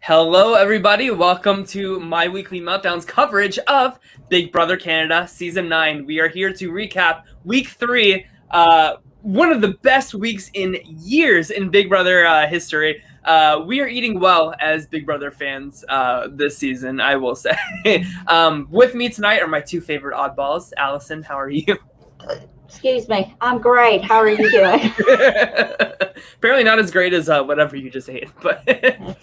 Hello, everybody. Welcome to my weekly Meltdowns coverage of Big Brother Canada Season 9. We are here to recap Week 3, one of the best weeks in years in Big Brother history. We are eating well as Big Brother fans this season, I will say. With me tonight are my two favorite oddballs. Allison, how are you? Excuse me. I'm great. How are you doing? Apparently not as great as whatever you just ate, but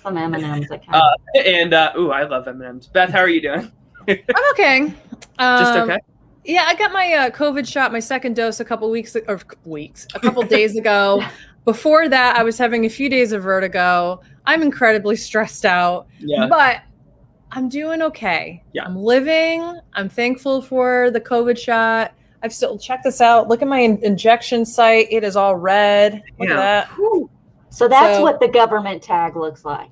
some M&Ms. I love M&Ms. Beth, how are you doing? I'm okay. Just okay? Yeah, I got my COVID shot, my second dose a couple days ago. Before that, I was having a few days of vertigo. I'm incredibly stressed out, but I'm doing okay. Yeah. I'm living. I'm thankful for the COVID shot. I've still checked this out. Look at my injection site. It is all red. Look at that. So that's what the government tag looks like.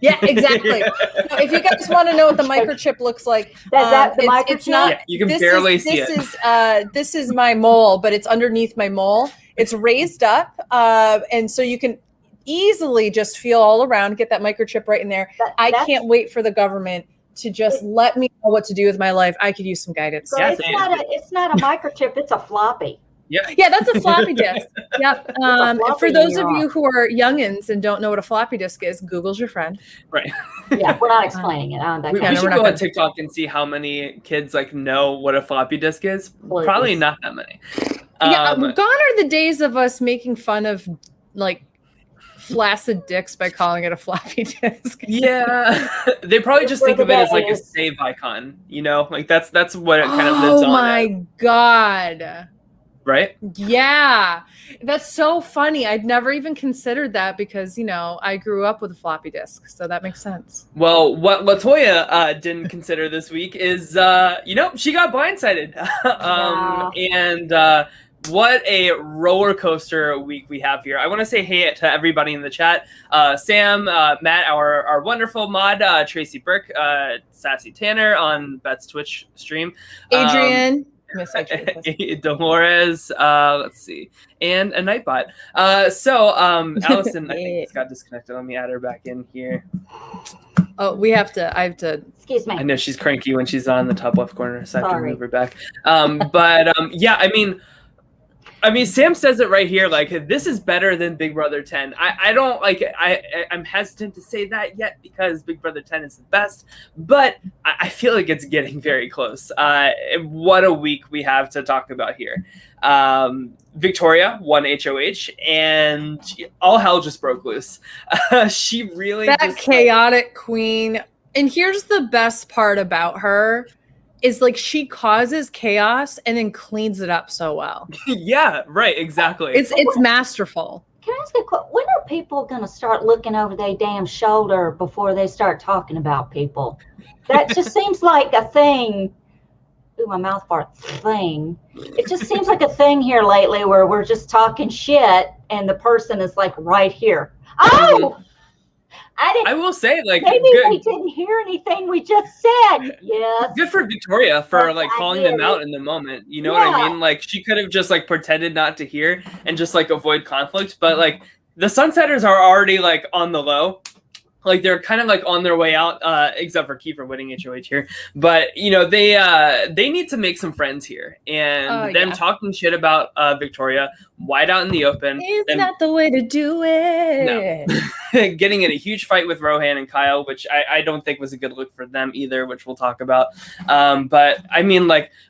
Yeah, exactly. So if you guys want to know what the microchip looks like, that's the microchip. It's not. Yeah, you can barely see it. This is my mole, but it's underneath my mole. It's raised up, and so you can easily just feel all around, get that microchip right in there. I can't wait for the government to just let me know what to do with my life. I could use some guidance. So it's not a microchip, it's a floppy. Yeah, that's a floppy disk. Yep. For those of you who are youngins and don't know what a floppy disk is, Google's your friend. Right. Yeah, we're not explaining it. We should go on TikTok and see how many kids know what a floppy disk is. Probably not that many. Gone are the days of us making fun of flaccid dicks by calling it a floppy disk. Yeah, they probably just think of it as a save icon. That's what it kind of lives on. Oh my god. Right? Yeah, that's so funny. I'd never even considered that because I grew up with a floppy disk, so that makes sense. Well, what Latoya didn't consider this week is she got blindsided. And what a roller coaster week we have here. I want to say hey to everybody in the chat. Sam, Matt, our wonderful mod, Tracy Burke, Sassy Tanner on Beth's Twitch stream. Adrian. Dolores, let's see, and a Nightbot. Allison, I think it's got disconnected. Let me add her back in here. Oh, I have to. Excuse me. I know she's cranky when she's on the top left corner, so I have to move her back. Sam says it right here. This is better than Big Brother 10. I'm hesitant to say that yet because Big Brother 10 is the best, but I feel like it's getting very close. What a week we have to talk about here. Victoria won HOH, and all hell just broke loose. She really chaotic queen. And here's the best part about her. Is she causes chaos and then cleans it up so well. Yeah, right, exactly. It's masterful. Can I ask a question? When are people going to start looking over their damn shoulder before they start talking about people? That just seems like a thing. Ooh, my mouth farts. Thing. It just seems like a thing here lately where we're just talking shit and the person is right here. Oh! I will say, maybe they didn't hear anything we just said. Yes. Good for Victoria for calling them out in the moment. You know what I mean? She could have just pretended not to hear and just avoid conflict. But the Sunsetters are already on the low. They're kind of on their way out, except for Kiefer winning HOH here. But they need to make some friends here, and talking shit about Victoria wide out in the open. It's not the way to do it. No. Getting in a huge fight with Rohan and Kyle, which I don't think was a good look for them either, which we'll talk about. But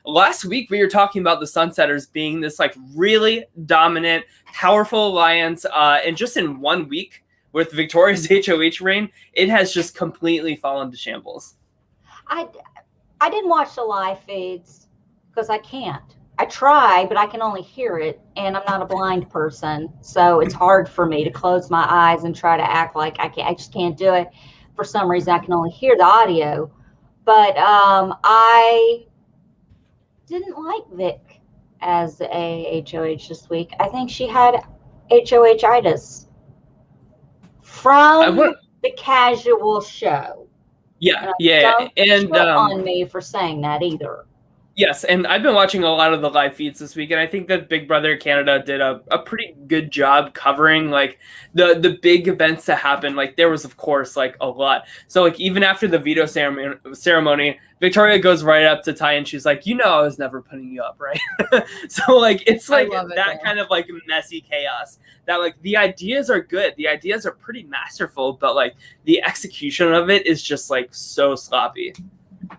last week we were talking about the Sunsetters being this really dominant, powerful alliance, and just in 1 week. With Victoria's HOH reign, it has just completely fallen to shambles. I didn't watch the live feeds because I can't. I try, but I can only hear it, and I'm not a blind person, so it's hard for me to close my eyes and try to act like I can't. I just can't do it. For some reason, I can only hear the audio. But I didn't like Vic as a HOH this week. I think she had HOH-itis. From the casual show. Yeah, Don't on me for saying that either. Yes, and I've been watching a lot of the live feeds this week, and I think that Big Brother Canada did a pretty good job covering like the big events that happened. Like there was, of course, like a lot. So like even after the veto ceremony, Victoria goes right up to Ty and she's like, I was never putting you up, right? So like it's like that kind of like messy chaos. That like the ideas are good, the ideas are pretty masterful, but like the execution of it is just like so sloppy.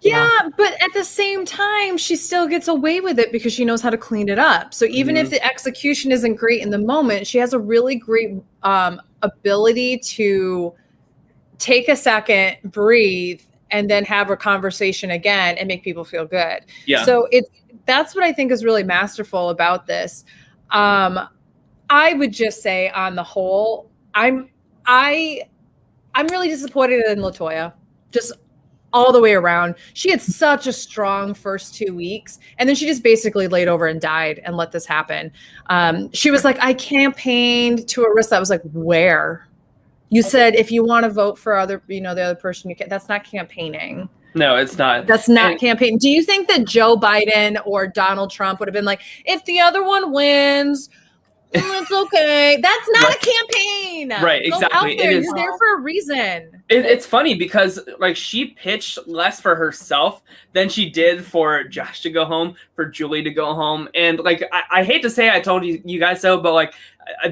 Yeah, but at the same time, she still gets away with it because she knows how to clean it up. So even if the execution isn't great in the moment, she has a really great ability to take a second, breathe, and then have a conversation again and make people feel good. Yeah. So that's what I think is really masterful about this. I would just say on the whole, I'm really disappointed in Latoya. Just all the way around. She had such a strong first 2 weeks, and then she just basically laid over and died and let this happen. She was like, I campaigned to Arissa. I was like, where? You said if you want to vote for the other person, you can. That's not campaigning. No, it's not. That's not campaigning. Do you think that Joe Biden or Donald Trump would have been like, if the other one wins, it's okay. That's not a campaign. Right, exactly. You're there for a reason. It's funny because like she pitched less for herself than she did for Josh to go home, for Julie to go home. And like, I hate to say I told you guys so, but like,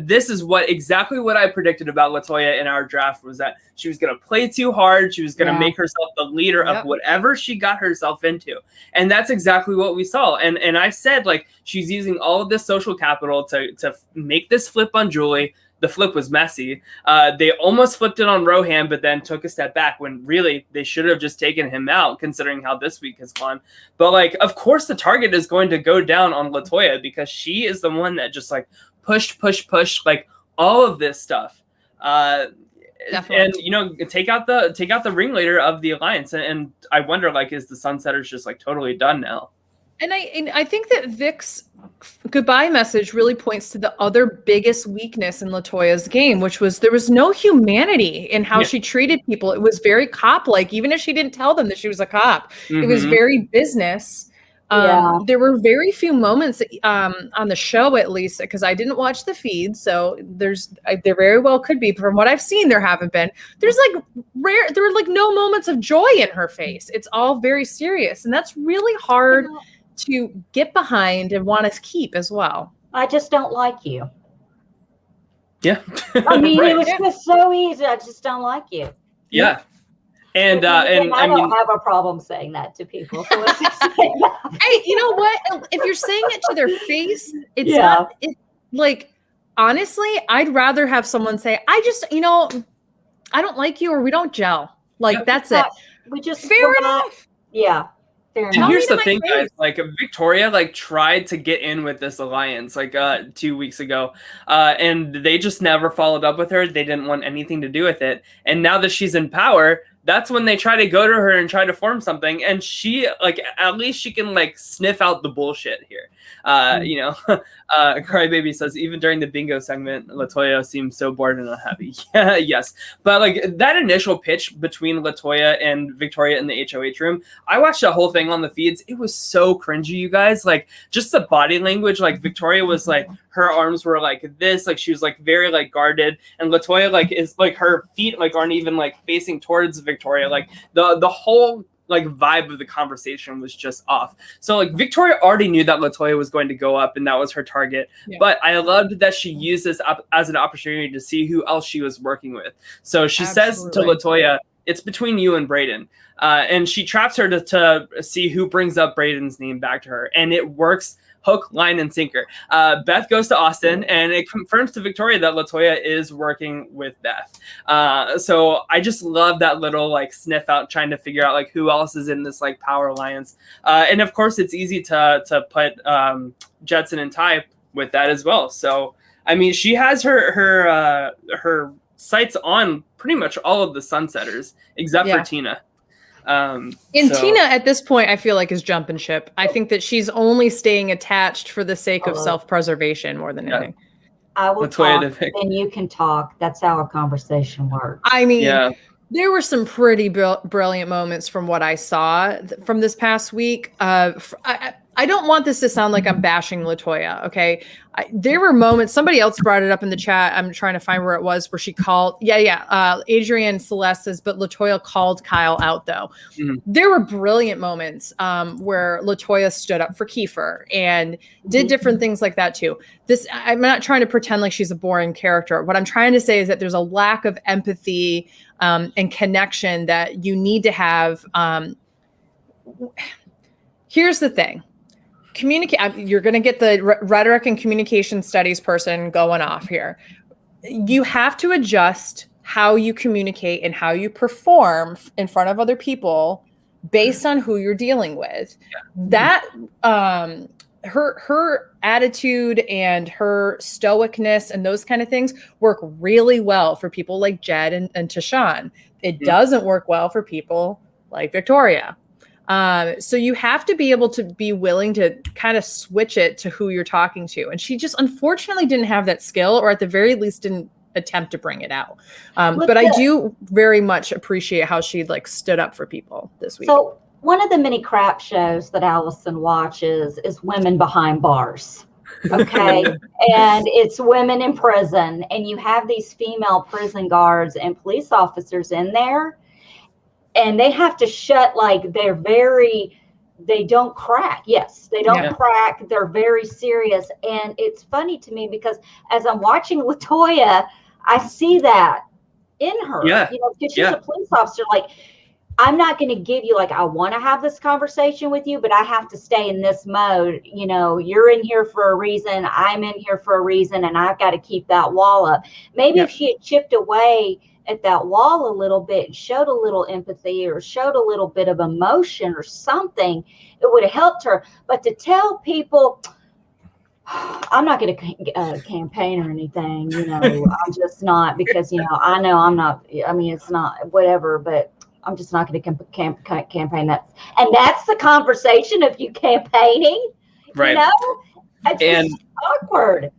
this is exactly what I predicted about Latoya in our draft, was that she was going to play too hard. She was going to make herself the leader of whatever she got herself into. And that's exactly what we saw. And I said, like, she's using all of this social capital to make this flip on Julie. The flip was messy. They almost flipped it on Rohan, but then took a step back when really they should have just taken him out, considering how this week has gone. But like, of course, the target is going to go down on Latoya because she is the one that just like push, like all of this stuff. And take out the ringleader of the alliance. And I wonder, like, is the Sunsetters just like totally done now? And I think that Vic's goodbye message really points to the other biggest weakness in Latoya's game, which was there was no humanity in how she treated people. It was very cop-like, even if she didn't tell them that she was a cop. It was very business. There were very few moments on the show, at least, because I didn't watch the feed. So there very well could be. From what I've seen, there haven't been. There were like no moments of joy in her face. It's all very serious, and that's really hard to get behind and want to keep as well. I just don't like you. Yeah. I mean, it was just so easy. I just don't like you. Yeah. And I don't have a problem saying that to people. So let's just say that. Hey, you know what? If you're saying it to their face, it's not. It's like, honestly, I'd rather have someone say, I just, I don't like you, or we don't gel. Like, that's it. We just fair enough. Yeah. And here's the thing, guys, like Victoria like tried to get in with this alliance like 2 weeks ago, and they just never followed up with her. They didn't want anything to do with it. And now that she's in power, that's when they try to go to her and try to form something. And she, like, at least she can like sniff out the bullshit here. Crybaby says, even during the bingo segment, Latoya seems so bored and unhappy. Yeah, yes. But like that initial pitch between Latoya and Victoria in the HOH room, I watched the whole thing on the feeds. It was so cringy, you guys. Like, just the body language, like Victoria was like, her arms were like this, like she was like very like guarded, and Latoya like is like her feet like aren't even like facing towards Victoria. Like the whole like vibe of the conversation was just off. So like Victoria already knew that Latoya was going to go up and that was her target. Yeah. But I loved that she used this as an opportunity to see who else she was working with. So she says to Latoya, it's between you and Brayden. And she traps her to see who brings up Brayden's name back to her. And it works hook, line, and sinker. Beth goes to Austin, and it confirms to Victoria that Latoya is working with Beth. So I just love that little like sniff out, trying to figure out like who else is in this like power alliance. And of course, it's easy to put Jetson and Ty with that as well. So I mean, she has her sights on pretty much all of the Sunsetters except for Tina. Tina at this point, I feel like, is jumping ship. I think that she's only staying attached for the sake of self-preservation more than anything. I will talk, and you can talk. That's how a conversation works. I mean, There were some pretty brilliant moments from what I saw from this past week. I don't want this to sound like I'm bashing Latoya, okay? There were moments, somebody else brought it up in the chat. I'm trying to find where it was, where she called. Adrienne Celeste says, but Latoya called Kyle out, though. Mm-hmm. There were brilliant moments where Latoya stood up for Kiefer and did different things like that, too. I'm not trying to pretend like she's a boring character. What I'm trying to say is that there's a lack of empathy and connection that you need to have. Here's the thing. You're going to get the rhetoric and communication studies person going off here. You have to adjust how you communicate and how you perform in front of other people based on who you're dealing with. Yeah. That her attitude and her stoicness and those kind of things work really well for people like Jed and Tashawn. It doesn't work well for people like Victoria. So you have to be able to be willing to kind of switch it to who you're talking to. And she just unfortunately didn't have that skill, or at the very least didn't attempt to bring it out. But I do very much appreciate how she stood up for people this week. So one of the many crap shows that Allison watches is Women Behind Bars. Okay. And it's women in prison, and you have these female prison guards and police officers in there. And they have to shut, they don't crack. Yes, they don't crack. They're very serious. And it's funny to me because as I'm watching Latoya, I see that in her. Yeah. Because she's a police officer. I'm not going to give you, I want to have this conversation with you, but I have to stay in this mode. You're in here for a reason. I'm in here for a reason. And I've got to keep that wall up. Maybe if she had chipped away at that wall a little bit and showed a little empathy or showed a little bit of emotion or something, it would have helped her. But to tell people, I'm not going to campaign or anything, I'm just not, because, I know I'm not, it's not whatever, but I'm just not going to campaign that. And that's the conversation of you campaigning, right? It's just awkward.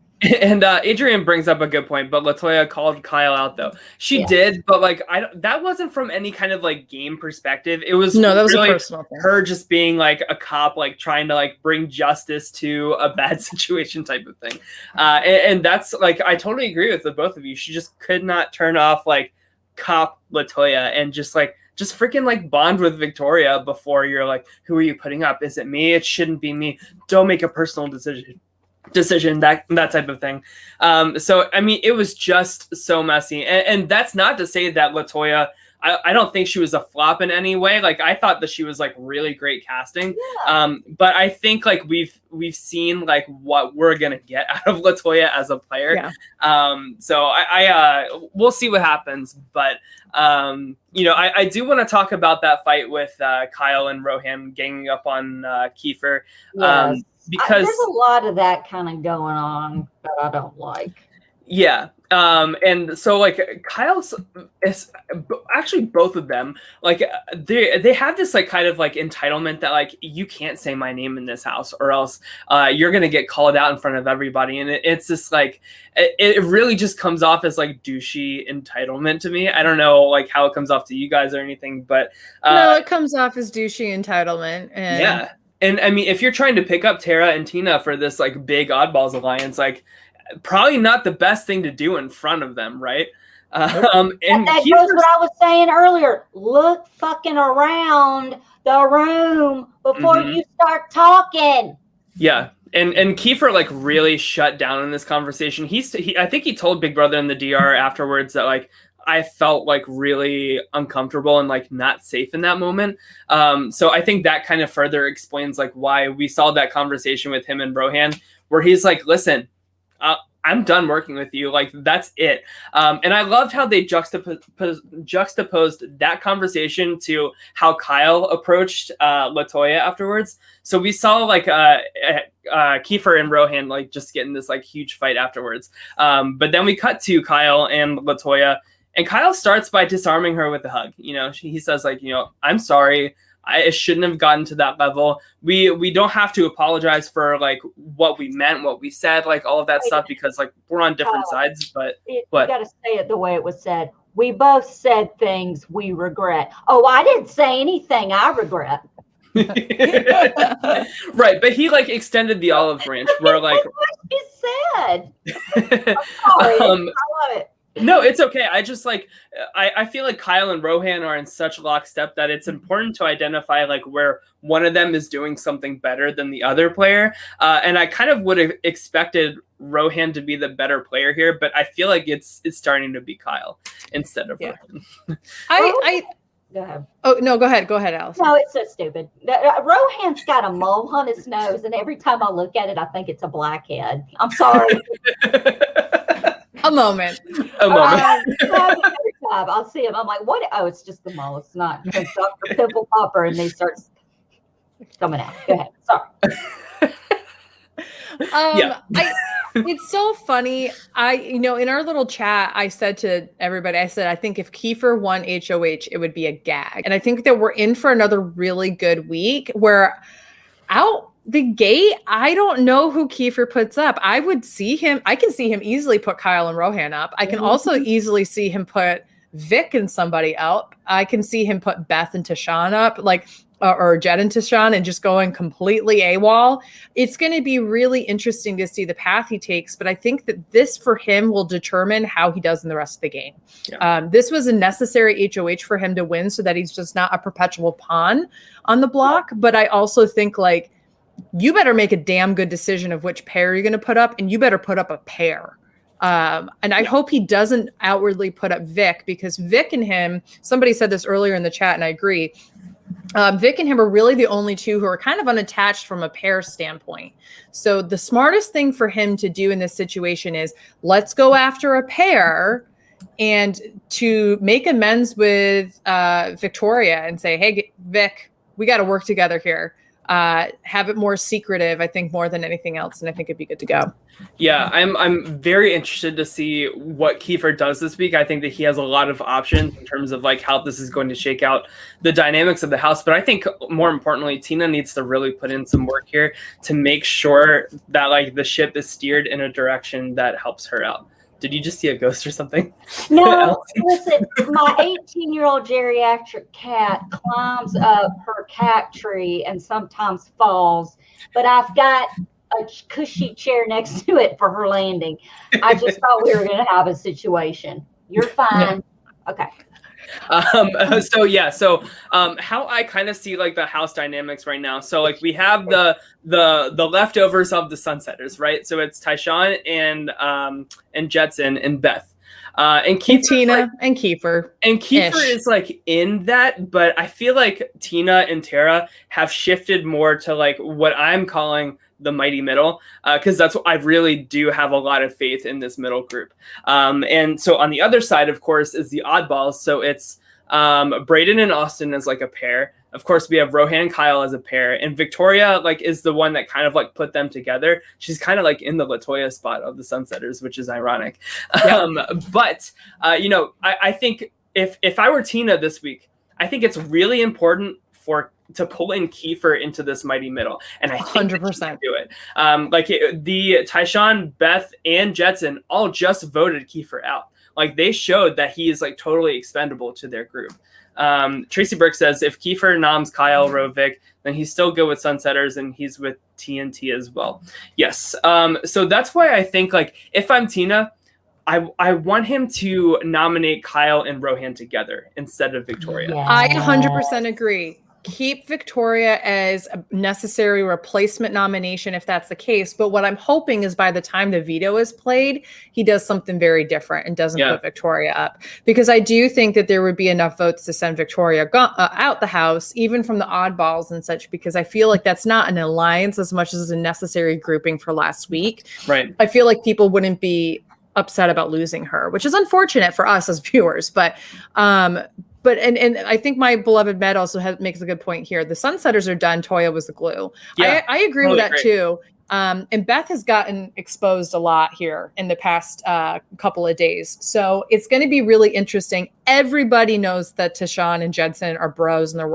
And Adrienne brings up a good point, but Latoya called Kyle out, though. She did, but that wasn't from any kind of game perspective. It was that was really a personal thing. Her just being a cop, trying to bring justice to a bad situation type of thing. And that's I totally agree with the both of you. She just could not turn off cop Latoya and just freaking bond with Victoria before you're who are you putting up? Is it me? It shouldn't be me. Don't make a personal decision, that type of thing. So it was just so messy, and that's not to say that Latoya, I don't think she was a flop in any way. I thought that she was really great casting. But I think we've seen what we're gonna get out of Latoya as a player. So I we'll see what happens, but I do want to talk about that fight with Kyle and Rohan ganging up on Kiefer. Because there's a lot of that kind of going on that I don't like. Yeah. And so Kyle's is actually both of them, they have this kind of entitlement that you can't say my name in this house or else you're going to get called out in front of everybody. And it's just it really just comes off as douchey entitlement to me. I don't know how it comes off to you guys or anything, but no, it comes off as douchey entitlement. And yeah. And if you're trying to pick up Tara and Tina for this big oddballs alliance, probably not the best thing to do in front of them, right? And that goes what I was saying earlier. Look fucking around the room before you start talking. Yeah. And Kiefer really shut down in this conversation. I think he told Big Brother in the DR afterwards that I felt really uncomfortable and not safe in that moment. So I think that kind of further explains why we saw that conversation with him and Rohan, where he's listen, I'm done working with you. That's it. And I loved how they juxtaposed that conversation to how Kyle approached Latoya afterwards. So we saw Kiefer and Rohan just getting this huge fight afterwards. But then we cut to Kyle and Latoya. And Kyle starts by disarming her with a hug. He says I'm sorry. I shouldn't have gotten to that level. We don't have to apologize for what we meant, what we said, all of that stuff, because we're on different sides. But you got to say it the way it was said. We both said things we regret. Oh, I didn't say anything I regret. Right, but he like extended the olive branch where like That's what you said. I'm sorry. I love it. No, it's okay. I just like I feel like Kyle and Rohan are in such lockstep that it's important to identify like where one of them is doing something better than the other player. And I kind of would have expected Rohan to be the better player here, but I feel like it's starting to be Kyle instead of Rohan. Go ahead. Oh no, go ahead, Alice. No, it's so stupid. Rohan's got a mole on his nose, and every time I look at it, I think it's a blackhead. I'm sorry. A moment. Every time I'll see him, I'm like, what? Oh, it's just the mole. It's not Dr. Pimple Popper, and he starts coming out. Go ahead. Sorry. It's so funny. In our little chat, I said to everybody, I think if Kiefer won HOH, it would be a gag. And I think that we're in for another really good week where out the gate, I don't know who Kiefer puts up. I can see him easily put Kyle and Rohan up. I can also easily see him put Vic and somebody up. I can see him put Beth and Tashawn up, or Jed and Tashawn, and just going completely AWOL. It's going to be really interesting to see the path he takes, but I think that this for him will determine how he does in the rest of the game. Yeah. This was a necessary HOH for him to win so that he's just not a perpetual pawn on the block. But I also think you better make a damn good decision of which pair you're going to put up, and you better put up a pair. And I hope he doesn't outwardly put up Vic, because Vic and him, somebody said this earlier in the chat, and I agree. Vic and him are really the only two who are kind of unattached from a pair standpoint. So the smartest thing for him to do in this situation is let's go after a pair and to make amends with Victoria and say, hey, Vic, we got to work together here. Have it more secretive, I think, more than anything else. And I think it'd be good to go. Yeah, I'm very interested to see what Kiefer does this week. I think that he has a lot of options in terms of how this is going to shake out the dynamics of the house. But I think more importantly, Tina needs to really put in some work here to make sure that the ship is steered in a direction that helps her out. Did you just see a ghost or something? No, listen, my 18-year-old geriatric cat climbs up her cat tree and sometimes falls, but I've got a cushy chair next to it for her landing. I just thought we were going to have a situation. You're fine. Yeah. Okay. So how I kind of see the house dynamics right now. So we have the leftovers of the Sunsetters, right? So it's Tyshawn and Jetson and Beth. And Kiefer, Tina and Kiefer. And Kiefer is in that, but I feel like Tina and Tara have shifted more to what I'm calling the mighty middle, because that's what I really do have a lot of faith in this middle group. And so on the other side, of course, is the oddballs. So it's Brayden and Austin as a pair. Of course, we have Rohan and Kyle as a pair, and Victoria is the one that kind of put them together. She's kind of in the Latoya spot of the Sunsetters, which is ironic. Yeah. But I think if I were Tina this week, I think it's really important to pull in Kiefer into this mighty middle, and I think 100% do it. The Tyshawn, Beth, and Jetson all just voted Kiefer out. They showed that he is totally expendable to their group. Tracy Burke says if Kiefer noms Kyle, Rovic, then he's still good with Sunsetters, and he's with TNT as well. Yes. So that's why I think if I'm Tina, I want him to nominate Kyle and Rohan together instead of Victoria. Yes. I 100% agree. Keep Victoria as a necessary replacement nomination if that's the case. But what I'm hoping is by the time the veto is played, he does something very different and doesn't put Victoria up. Because I do think that there would be enough votes to send Victoria out the house, even from the oddballs and such, because I feel like that's not an alliance as much as a necessary grouping for last week. Right. I feel like people wouldn't be upset about losing her, which is unfortunate for us as viewers. But I think my beloved Med also makes a good point here. The Sunsetters are done. Toya was the glue. Yeah, I agree with that too. And Beth has gotten exposed a lot here in the past couple of days. So it's going to be really interesting. Everybody knows that Tashawn and Jedson are bros and they're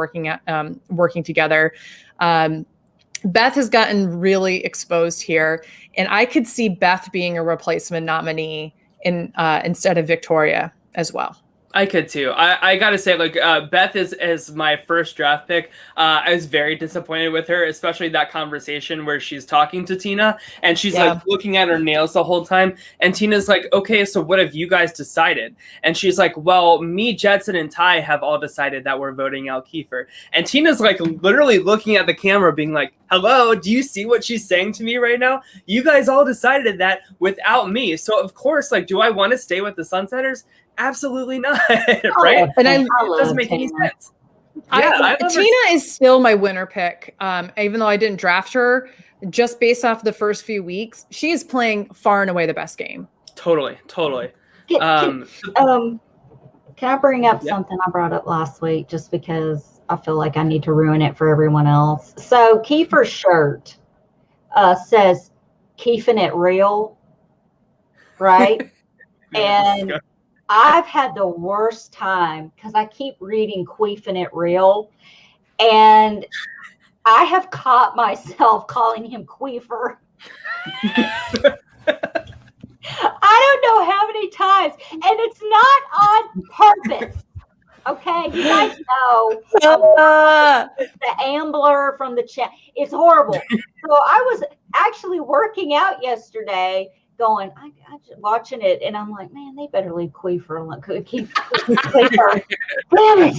working together. Beth has gotten really exposed here. And I could see Beth being a replacement nominee instead of Victoria as well. I could too. I gotta say, like, Beth is my first draft pick. I was very disappointed with her, especially that conversation where she's talking to Tina and she's like looking at her nails the whole time. And Tina's like, okay, so what have you guys decided? And she's like, well, me, Jetson, and Ty have all decided that we're voting out Kiefer. And Tina's like literally looking at the camera being like, hello, do you see what she's saying to me right now? You guys all decided that without me. So of course, like, do I want to stay with the Sunsetters? Absolutely not, right? And it doesn't make any sense. Tina is still my winner pick, even though I didn't draft her. Just based off the first few weeks, she is playing far and away the best game. Totally. Can I bring up something I brought up last week just because I feel like I need to ruin it for everyone else? So Kiefer's shirt says "Keefing it real," right? And I've had the worst time because I keep reading "Queefing it real," and I have caught myself calling him Queefer. I don't know how many times, and it's not on purpose. Okay, you guys know the Ambler from the chat. It's horrible. So I was actually working out yesterday, going, I watching it, and I'm like, man, they better leave Queefer alone. Keep Queefer. Damn it.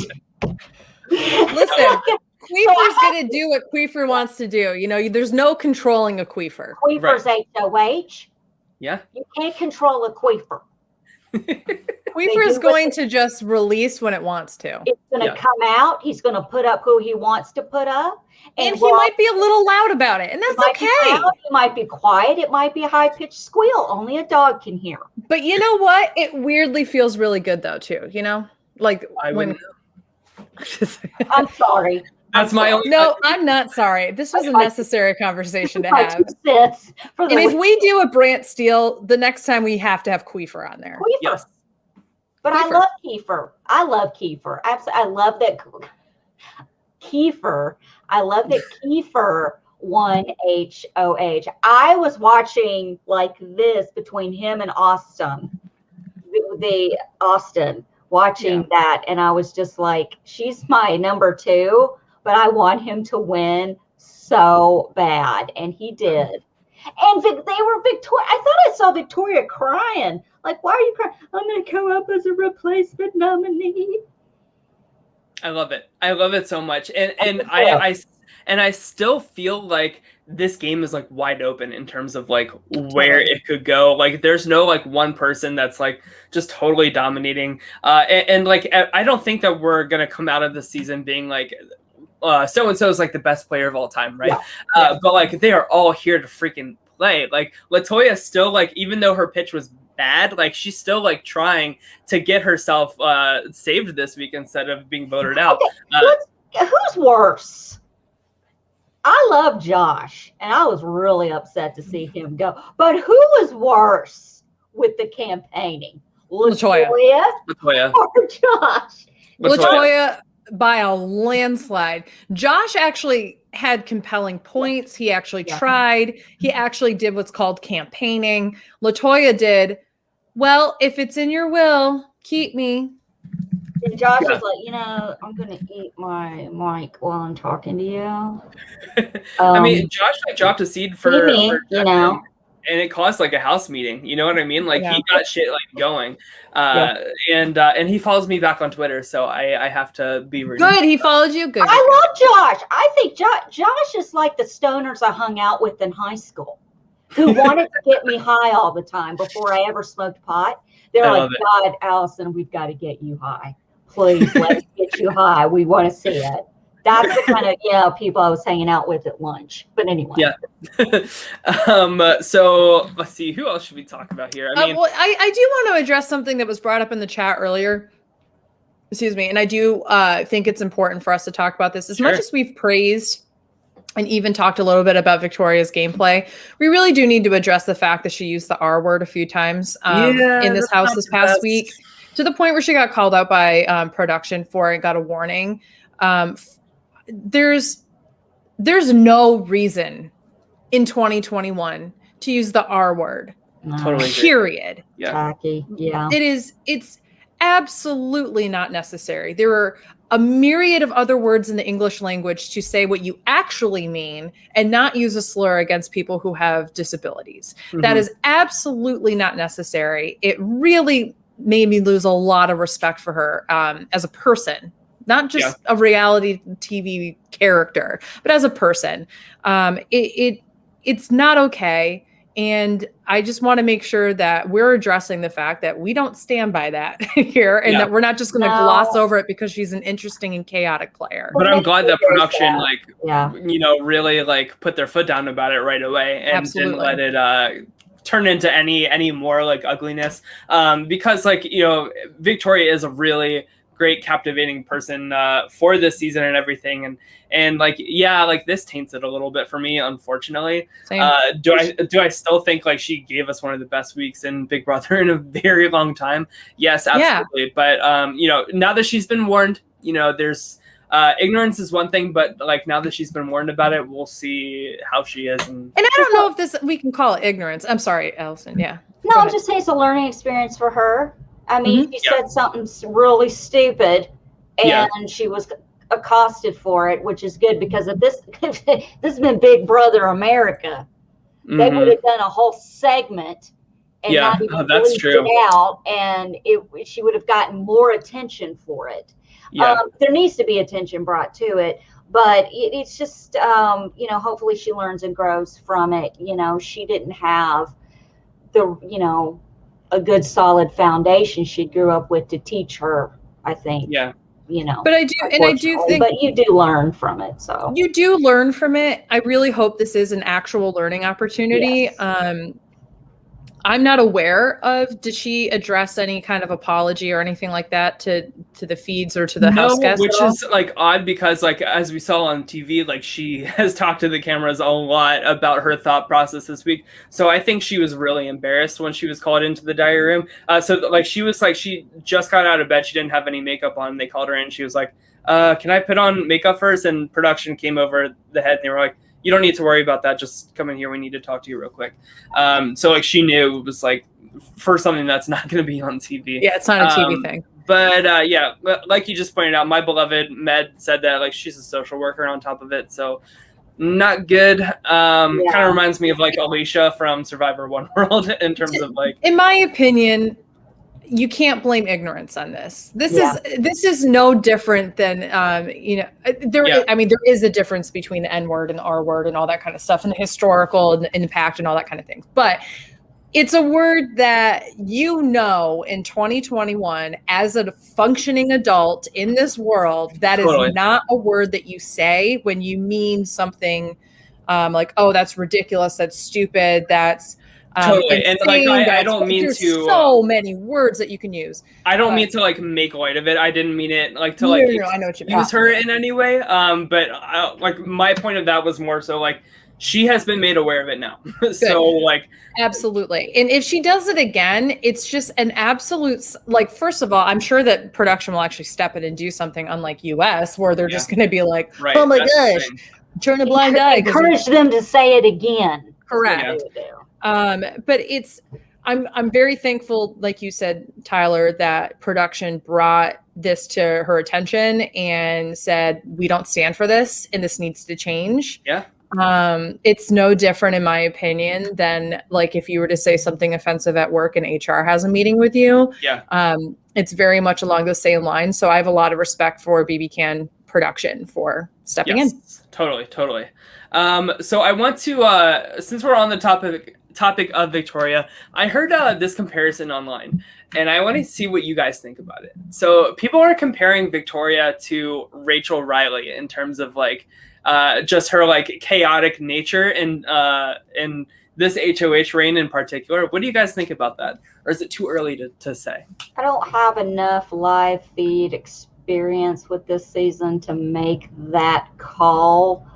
Listen, Queefer's going to do what Queefer wants to do. You know, there's no controlling a Queefer. Queefer's HOH. Yeah. You can't control a Queefer. Queefer is going to just release when it wants to. It's going to come out. He's going to put up who he wants to put up. And he might be a little loud about it. And that's okay. He might be quiet. It might be a high-pitched squeal. Only a dog can hear. But you know what? It weirdly feels really good, though, too. You know? Like when... I'm sorry. That's my only... No, I'm not sorry. This was a necessary conversation to have. And if we do a Brant Steele, the next time we have to have Queefer on there. Queefer. Yes. But Kiefer. I love Kiefer. I love Kiefer. Absolutely. I love that Kiefer. I love that Kiefer won HOH. I was watching like this between him and Austin, the Austin, watching that. And I was just like, she's my number 2, but I want him to win so bad. And he did. And they were Victoria. I thought I saw Victoria crying. Like, why are you crying? I'm going to come up as a replacement nominee. I love it. I love it so much. And I still feel like this game is like wide open in terms of like where it could go. Like there's no like one person that's like just totally dominating. And like I don't think that we're going to come out of the season being like so-and-so is like the best player of all time, right? Yeah. But like they are all here to freaking play. Like Latoya still, like, even though her pitch was bad, like she's still like trying to get herself saved this week instead of being voted out. Who's worse? I love Josh, and I was really upset to see him go. But who was worse with the campaigning? Latoya or Josh? Latoya by a landslide. Josh actually had compelling points. He actually tried. He actually did what's called campaigning. Latoya did, well, if it's in your will, keep me. And Josh was like, I'm going to eat my mic while I'm talking to you. I mean, Josh like dropped a seed for and it caused like a house meeting. You know what I mean? Like he got shit like going. And he follows me back on Twitter, so I have to be rude. Good. He followed you. Good. I love Josh. I think Josh is like the stoners I hung out with in high school who wanted to get me high all the time before I ever smoked pot. They're like, God, Allison, we've got to get you high. Please, let's get you high. We want to see it. That's the kind of people I was hanging out with at lunch. But anyway. Yeah. So let's see. Who else should we talk about here? I mean, I do want to address something that was brought up in the chat earlier. Excuse me. And I do think it's important for us to talk about this. As much as we've praised and even talked a little bit about Victoria's gameplay, we really do need to address the fact that she used the R word a few times in this house this past week, to the point where she got called out by production for it and got a warning. There's no reason in 2021 to use the R word. Totally. Period. Yeah. It's absolutely not necessary. There are a myriad of other words in the English language to say what you actually mean and not use a slur against people who have disabilities. Mm-hmm. That is absolutely not necessary. It really made me lose a lot of respect for her as a person, not just a reality TV character, but as a person. It's not okay. And I just want to make sure that we're addressing the fact that we don't stand by that here, and that we're not just going to gloss over it because she's an interesting and chaotic player. But I'm glad that production, really put their foot down about it right away and didn't let it turn into any more ugliness. Because Victoria is a really great, captivating person for this season and everything, and this taints it a little bit for me, unfortunately. Do I still think she gave us one of the best weeks in Big Brother in a very long time? Yes, absolutely. But now that she's been warned, there's ignorance is one thing, but now that she's been warned about it, we'll see how she is. And I don't know if we can call it ignorance. I'm sorry, Allison. Yeah. No, I'm just saying it's a learning experience for her. I mean, she said something really stupid, and she was accosted for it, which is good, because if this has been Big Brother America, they would have done a whole segment and not even bleeped it out, and she would have gotten more attention for it. There needs to be attention brought to it, but it's just hopefully she learns and grows from it. She didn't have the a good solid foundation she grew up with to teach her, I think. But I do think, but you do learn from it. So you do learn from it. I really hope this is an actual learning opportunity. Yes. I'm not aware of, did she address any kind of apology or anything like that to the feeds or to the house guests? Which is odd, because as we saw on TV, she has talked to the cameras a lot about her thought process this week. So I think she was really embarrassed when she was called into the diary room. She was she just got out of bed. She didn't have any makeup on. They called her in. She was like, can I put on makeup first? And production came over the head and they were like, you don't need to worry about that. Just come in here. We need to talk to you real quick. So she knew it was for something that's not going to be on TV. Yeah, it's not a TV thing. But like you just pointed out, my beloved Med said that she's a social worker on top of it. So not good. Kind of reminds me of Alicia from Survivor One World in terms of In my opinion, you can't blame ignorance on this. This is no different than there is a difference between the N word and the R word and all that kind of stuff, and the historical and the impact and all that kind of things. But it's a word that in 2021 as a functioning adult in this world, that is not a word that you say when you mean something oh, that's ridiculous, that's stupid, that's totally. And I don't mean to so many words that you can use. I don't mean to make light of it. I didn't mean it to no, I know what you mean. Use her in any way. But my point of that was more so she has been made aware of it now. So absolutely. And if she does it again, it's just an absolute first of all, I'm sure that production will actually step in and do something unlike US, where they're just going to be oh my gosh, turn a blind eye. Encourage them to say it again. Correct. But I'm very thankful, like you said, Tyler, that production brought this to her attention and said, we don't stand for this and this needs to change. Yeah. It's no different, in my opinion, than if you were to say something offensive at work and HR has a meeting with you. Yeah. It's very much along those same lines. So I have a lot of respect for BB Can production for stepping in. Totally. So I want to, since we're on the topic of Victoria, I heard this comparison online, and I want to see what you guys think about it. So people are comparing Victoria to Rachel Riley in terms of just her chaotic nature and this HOH reign in particular. What do you guys think about that? Or is it too early to say? I don't have enough live feed experience with this season to make that call.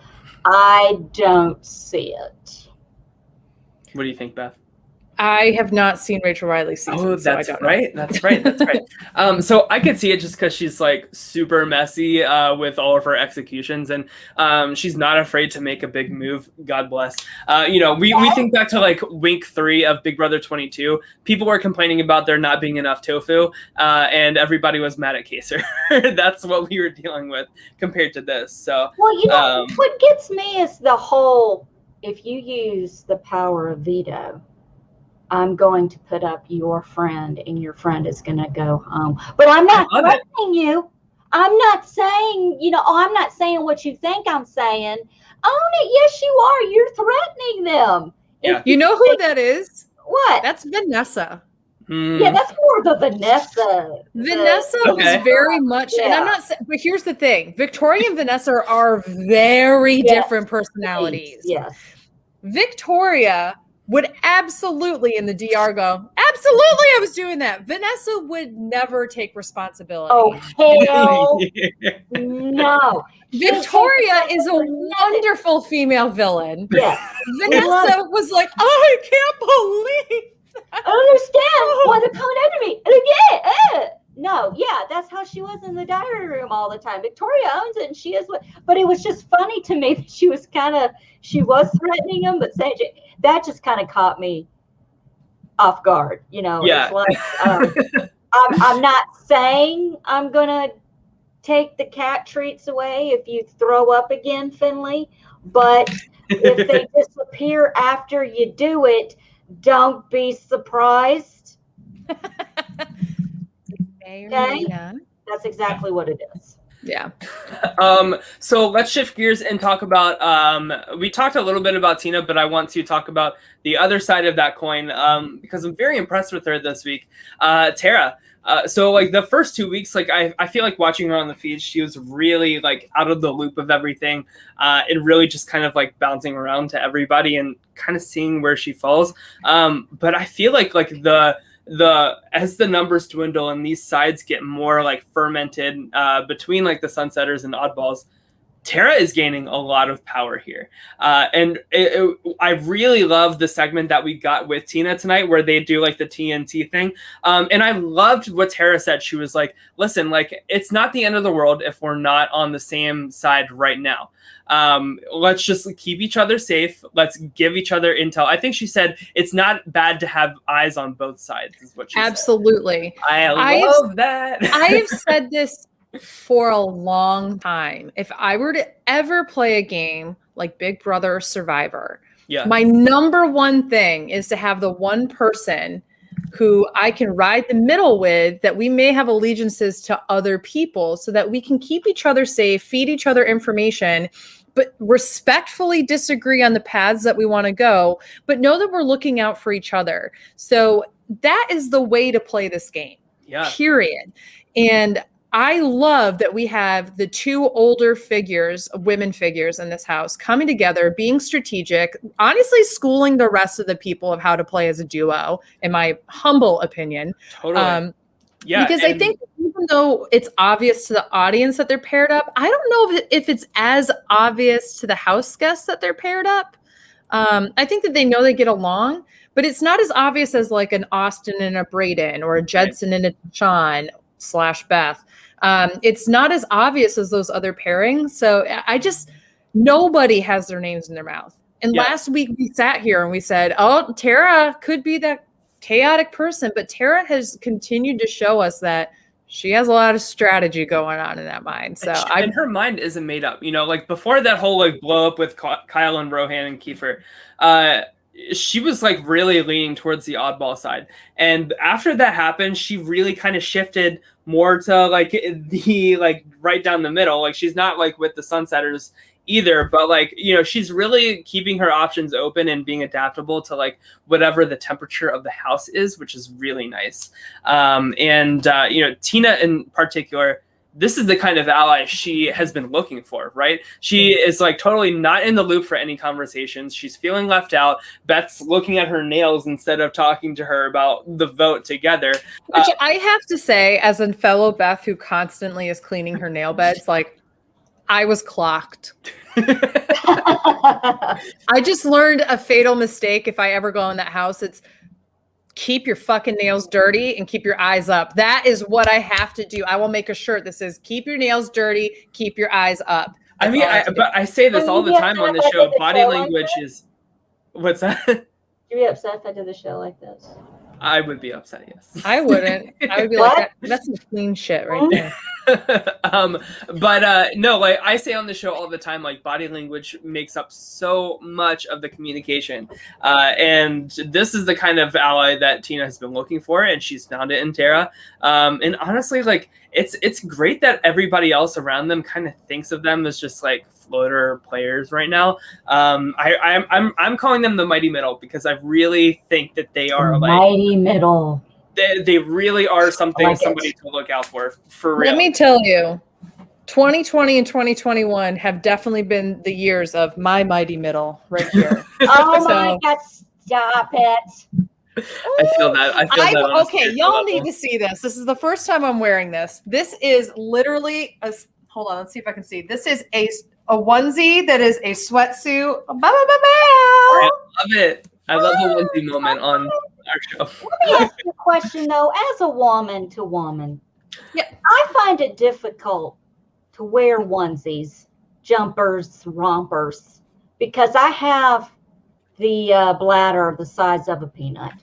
I don't see it. What do you think, Beth? I have not seen Rachel Riley's season. Oh, so I that's don't right. know. That's right. That's right. So I could see it just because she's like super messy with all of her executions, and she's not afraid to make a big move. God bless. We think back to like week 3 of Big Brother 22. People were complaining about there not being enough tofu, and everybody was mad at Kiefer. That's what we were dealing with compared to this. So, well, what gets me is the whole, if you use the power of veto, I'm going to put up your friend and your friend is going to go home. But I'm not threatening you. I'm not saying, I'm not saying what you think I'm saying. Own it. Yes, you are. You're threatening them. Yeah. You know who that is? What? That's Vanessa. Yeah, that's more the Vanessa. Vanessa was very much, and I'm not saying, but here's the thing. Victoria and Vanessa are very different personalities. Yes. Victoria would absolutely in the DR go, absolutely, I was doing that. Vanessa would never take responsibility. Oh, hell no. Victoria is a wonderful female villain. Yeah. Vanessa was like, oh, I can't believe that. I understand why they're coming after me. No, yeah, that's how she was in the diary room all the time. Victoria owns it, and she is but it was just funny to me that she was threatening him, but saying that just kind of caught me off guard. Yeah. It's like, I'm not saying I'm gonna take the cat treats away if you throw up again, Finley, but if they disappear after you do it, don't be surprised. Okay? That's exactly what it is. Yeah. So let's shift gears and talk about, we talked a little bit about Tina, but I want to talk about the other side of that coin, because I'm very impressed with her this week. Tara. So like the first 2 weeks, like I feel like watching her on the feed, she was really like out of the loop of everything, and really just kind of like bouncing around to everybody and kind of seeing where she falls. But I feel like as the numbers dwindle and these sides get more like fermented between like the Sunsetters and Oddballs, Tara is gaining a lot of power here. And I really love the segment that we got with Tina tonight where they do like the TNT thing. And I loved what Tara said. She was like, listen, like it's not the end of the world if we're not on the same side right now. Let's just keep each other safe. Let's give each other intel. I think she said it's not bad to have eyes on both sides is what she Absolutely. said. I love that. I have said this for a long time. If I were to ever play a game like Big Brother or Survivor, my number one thing is to have the one person who I can ride the middle with, that we may have allegiances to other people so that we can keep each other safe, feed each other information, but respectfully disagree on the paths that we want to go, but know that we're looking out for each other. So that is the way to play this game, period. And I love that we have the two older figures, women figures in this house coming together, being strategic, honestly schooling the rest of the people of how to play as a duo, in my humble opinion. Totally. Because I think even though it's obvious to the audience that they're paired up, I don't know if it's as obvious to the house guests that they're paired up. I think that they know they get along, but it's not as obvious as like an Austin and a Brayden or a Jedson and a Sean / Beth. It's not as obvious as those other pairings. So nobody has their names in their mouth. And last week we sat here and we said, oh, Tara could be that chaotic person, but Tara has continued to show us that she has a lot of strategy going on in that mind. So and her mind isn't made up, like before that whole like blow up with Kyle and Rohan and Kiefer, she was like really leaning towards the oddball side. And after that happened, she really kind of shifted more to like the like right down the middle. Like she's not like with the Sunsetters either, but like, she's really keeping her options open and being adaptable to like whatever the temperature of the house is, which is really nice. Tina in particular, this is the kind of ally she has been looking for, right? She is like totally not in the loop for any conversations. She's feeling left out. Beth's looking at her nails instead of talking to her about the vote together. Which I have to say, as a fellow Beth who constantly is cleaning her nail beds, like I was clocked. I just learned a fatal mistake. If I ever go in that house, it's keep your fucking nails dirty and keep your eyes up. That is what I have to do. I will make a shirt that says keep your nails dirty, keep your eyes up. That's but I say this all the time on the show. Body language is what's that? You'd be upset if I did the show like this. I would be upset, yes. I wouldn't. I would be like, that's some clean shit right there. But no, like I say on the show all the time, like body language makes up so much of the communication. And this is the kind of ally that Tina has been looking for, and she's found it in Tara. And honestly, like it's great that everybody else around them kind of thinks of them as just like floater players right now. I'm calling them the mighty middle because I really think that they are like mighty middle. They really are somebody to look out for real. Let me tell you, 2020 and 2021 have definitely been the years of my mighty middle right here. Oh my God, stop it. I feel that. Okay, y'all need to see this. This is the first time I'm wearing this. This is literally hold on, let's see if I can see. This is a onesie that is a sweatsuit. I love it. I love the onesie moment on our show. Let me ask you a question though, as a woman to woman. Yeah. I find it difficult to wear onesies, jumpers, rompers, because I have the bladder the size of a peanut.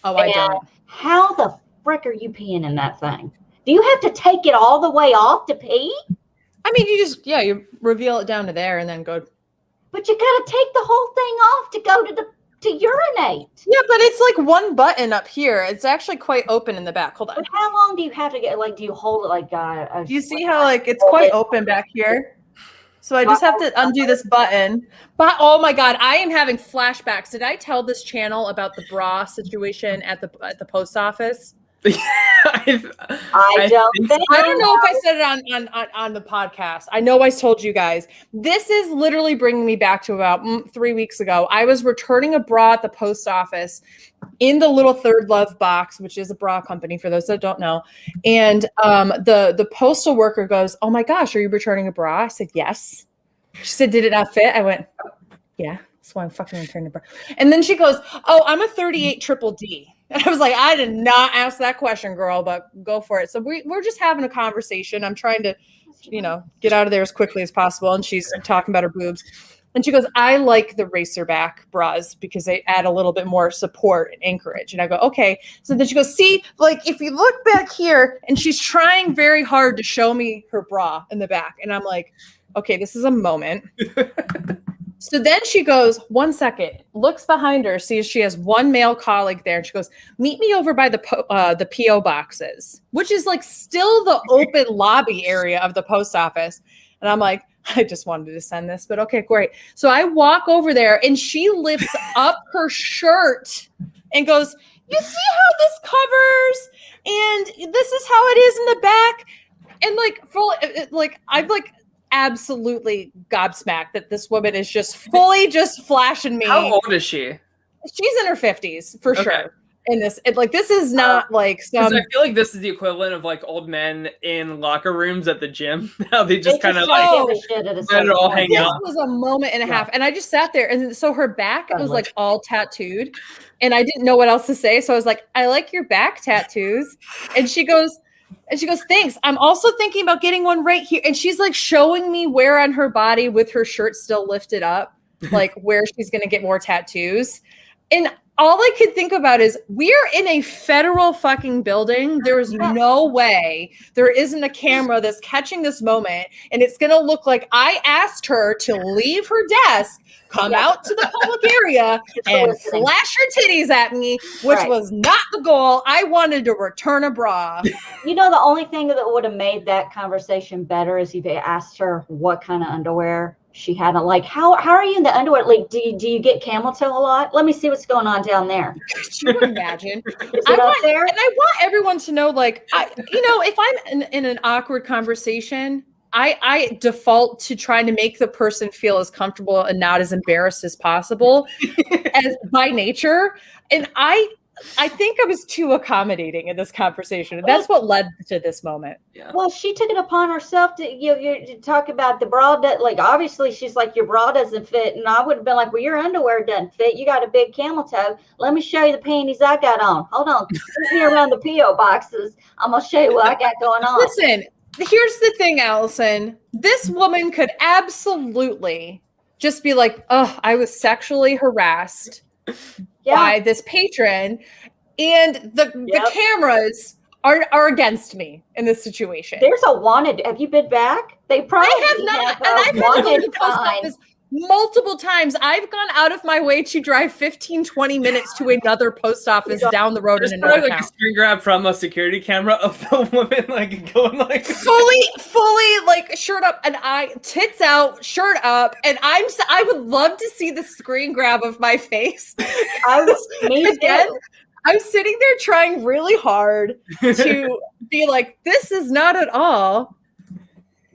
Oh, I don't. How the frick are you peeing in that thing? Do you have to take it all the way off to pee? I mean, you reveal it down to there and then go. But you got to take the whole thing off to go to urinate. Yeah, but it's like one button up here. It's actually quite open in the back. Hold on. But how long do you have to get? Like, do you hold it like? Do you see how like it's quite open back here? So I just have to undo this button. But oh my God, I am having flashbacks. Did I tell this channel about the bra situation at the post office? I don't know if I said it on the podcast. I know I told you guys. This is literally bringing me back to about 3 weeks ago. I was returning a bra at the post office in the little Third Love box, which is a bra company for those that don't know. And the postal worker goes, "Oh my gosh, are you returning a bra?" I said, "Yes." She said, "Did it not fit?" I went, "Yeah, that's why I'm fucking returning the bra." And then she goes, "Oh, I'm a 38 triple D." I was like, I did not ask that question, girl, but go for it. So we're just having a conversation. I'm trying to, get out of there as quickly as possible. And she's talking about her boobs. And she goes, "I like the racerback bras because they add a little bit more support and anchorage." And I go, "Okay." So then she goes, "See, like if you look back here," and she's trying very hard to show me her bra in the back. And I'm like, okay, this is a moment. So then she goes, 1 second, looks behind her, sees she has one male colleague there. And she goes, "Meet me over by the PO boxes," which is like still the open lobby area of the post office. And I'm like, I just wanted to send this, but okay, great. So I walk over there and she lifts up her shirt and goes, "You see how this covers? And this is how it is in the back." And I've absolutely gobsmacked that this woman is just fully just flashing me. How old is she? She's in her 50s for sure. In this, this is not like some. I feel like this is the equivalent of like old men in locker rooms at the gym. How they just kind of let it all hang out. This was a moment and a half, and I just sat there, and so her back was like all tattooed, and I didn't know what else to say, so I was like, "I like your back tattoos," and she goes, "Thanks. I'm also thinking about getting one right here." And she's like showing me where on her body with her shirt still lifted up, like where she's going to get more tattoos. And all I could think about is we're in a federal fucking building. There is no way there isn't a camera that's catching this moment. And it's going to look like I asked her to leave her desk, come out to the public area and flash her titties at me, which was not the goal. I wanted to return a bra. The only thing that would have made that conversation better is if they asked her what kind of underwear she had. Like, how are you in the underwear? Like, do you get camel toe a lot? Let me see what's going on down there. You would imagine. I want everyone to know, like, if I'm in an awkward conversation, I default to trying to make the person feel as comfortable and not as embarrassed as possible as by nature. And I think I was too accommodating in this conversation. And that's what led to this moment. Yeah. Well, she took it upon herself to talk about the bra that, like, obviously she's like, your bra doesn't fit. And I would have been like, well, your underwear doesn't fit. You got a big camel toe. Let me show you the panties I got on. Hold on. Take me around the P.O. boxes. I'm going to show you what I got going on. Listen, here's the thing, Allison. This woman could absolutely just be like, oh, I was sexually harassed by this patron, and the cameras are against me in this situation. There's a wanted. Have you been back? They probably have not, and I've had to go to the post office multiple times. I've gone out of my way to drive 15-20 minutes to another post office down the road in another town. A screen grab from a security camera of the woman like going like fully like shirt up and tits out, shirt up, and I would love to see the screen grab of my face. I'm sitting there trying really hard to be like, this is not at all.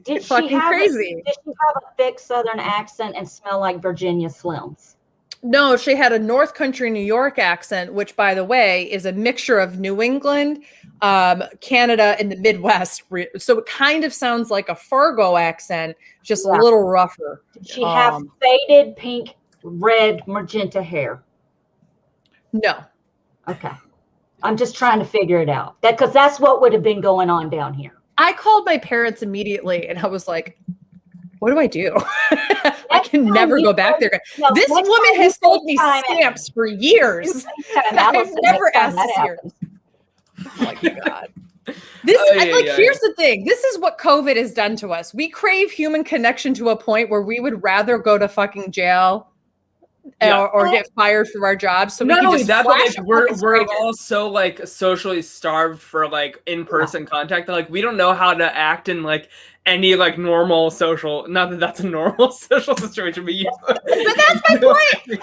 Did she fucking crazy. Did she have a thick Southern accent and smell like Virginia Slims? No, she had a North Country, New York accent, which, by the way, is a mixture of New England, Canada, and the Midwest. So it kind of sounds like a Fargo accent, just a little rougher. Did she have faded pink, red, magenta hair? No. Okay. I'm just trying to figure it out. Because that's what would have been going on down here. I called my parents immediately and I was like, what do I do? I can never go back there. No, this woman has sold me stamps for years. I've never asked this here. Oh my God. Here's the thing. This is what COVID has done to us. We crave human connection to a point where we would rather go to fucking jail or get fired from our jobs. So not only that, but like, we're all so like socially starved for like in-person contact. Like we don't know how to act in like any like normal social. Not that that's a normal social situation, but but that's my point.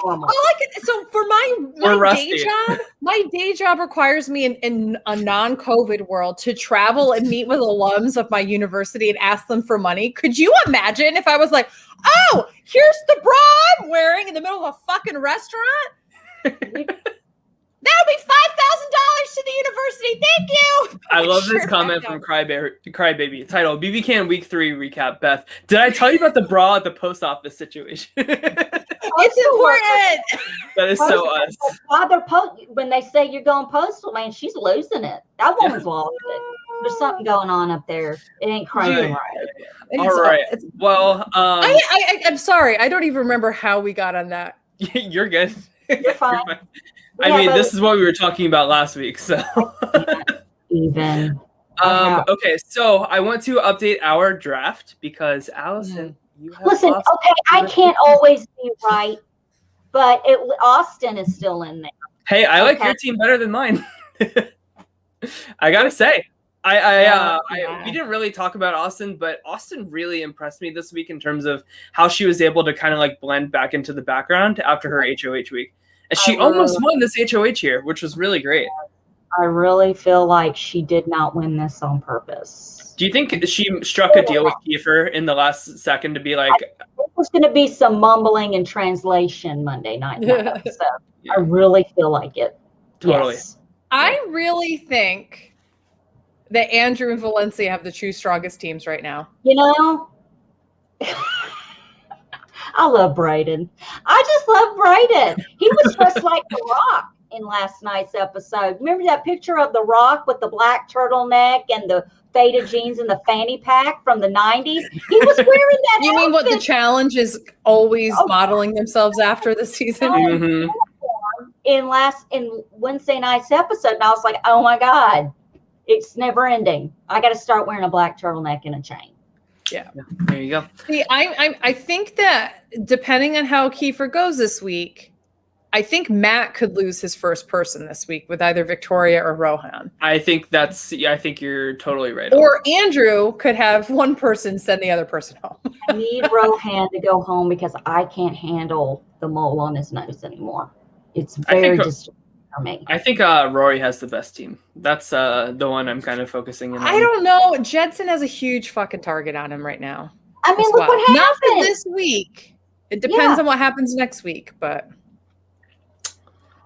So for my day job requires me in a non-COVID world to travel and meet with alums of my university and ask them for money. Could you imagine if I was like, oh, here's the bra I'm wearing in the middle of a fucking restaurant? That'll be $5,000 to the university. Thank you. I love this comment from Crybaby. Title: BB Can Week 3 recap. Beth, did I tell you about the bra at the post office situation? It's important. That is so us. When they say you're going postal, man, she's losing it. That woman's lost it. There's something going on up there. It ain't crazy right. All right. Well, I'm sorry. I don't even remember how we got on that. You're good. You're fine. I mean, this is what we were talking about last week. So even. Okay, so I want to update our draft because Allison, you have I can't always be right, but Austin is still in there. Hey, I like your team better than mine. I gotta say. We didn't really talk about Austin, but Austin really impressed me this week in terms of how she was able to kind of like blend back into the background after her HOH week. And she almost won this HOH here, which was really great. I really feel like she did not win this on purpose. Do you think she struck a deal with Kiefer in the last second to be like... There was going to be some mumbling and translation Monday night. I really feel like it. Totally. Yes. I really think that Andrew and Valencia have the two strongest teams right now. You know, I love Brayden. I just love Brayden. He was dressed like The Rock in last night's episode. Remember that picture of The Rock with the black turtleneck and the faded jeans and the fanny pack from the 90s? He was wearing that. You mean what the challenge is always modeling themselves after the season? Mm-hmm. In Wednesday night's episode, and I was like, oh my God. It's never ending. I got to start wearing a black turtleneck and a chain. Yeah. There you go. See, I think that depending on how Kiefer goes this week, I think Matt could lose his first person this week with either Victoria or Rohan. I think you're totally right. Or Andrew could have one person send the other person home. I need Rohan to go home because I can't handle the mole on his nose anymore. It's very disturbing. I think Rory has the best team. That's the one I'm kind of focusing in on. I don't know. Jedson has a huge fucking target on him right now. I mean, look what happened. Not for this week. It depends on what happens next week, but